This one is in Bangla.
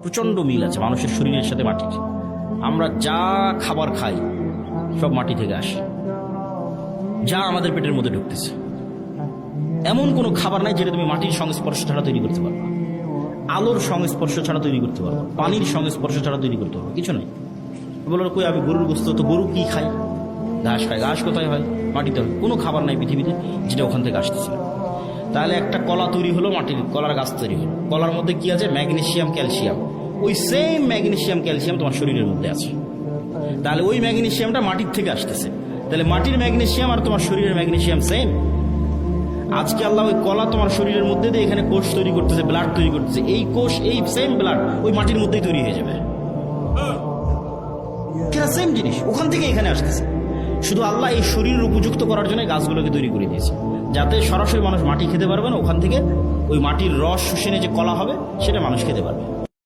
প্রচণ্ড মিল আছে মানুষের শরীরের সাথে মাটির। আমরা যা খাবার খাই সব মাটি থেকে আসে, যা আমাদের পেটের মধ্যে ঢুকতেছে। এমন কোনো খাবার নাই যেটা তুমি মাটির সংস্পর্শ ছাড়া তৈরি করতে পারবে, আলোর সংস্পর্শ ছাড়া তৈরি করতে পারবো, পানির সংস্পর্শ ছাড়া তৈরি করতে পারবো, কিছু নাই। বলো কই আমি গরুর গোস্ত, তো গরু কি খায়? ঘাস খায়। ঘাস কোথায় হয়? মাটিতে হয়। কোনো খাবার নাই পৃথিবীতে যেটা ওখান থেকে আসতেছে। তাহলে একটা কলা তৈরি হলো, মাটির কলার গাছ তৈরি হলো। কলার মধ্যে কি আছে? Magnesium, calcium. ওই সেম ম্যাগনেসিয়াম, ক্যালসিয়াম তোমার শরীরের মধ্যে আছে। তাহলে ওই ম্যাগনেসিয়ামটা মাটির থেকে আসতেছে। তাহলে মাটির ম্যাগনেসিয়াম আর তোমার শরীরের ম্যাগনেসিয়াম সেম। আজকে আল্লাহ ওই কলা তোমার শরীরের মধ্যে দিয়ে এখানে কোষ তৈরি করতেছে, ব্লাড তৈরি করতেছে। এই কোষ, এই সেম ব্লাড ওই মাটির মধ্যেই তৈরি হয়ে যাবে। সেম জিনিস ওখান থেকে এখানে আসতেছে। শুধু আল্লাহ এই শরীরের উপযুক্ত করার জন্য গাছগুলোকে তৈরি করে দিয়েছে, যাতে সরাসরি মানুষ মাটি খেতে পারবে না, ওখান থেকে ওই মাটির রস শুষে নিয়ে যে কলা হবে সেটা মানুষ খেতে পারবে।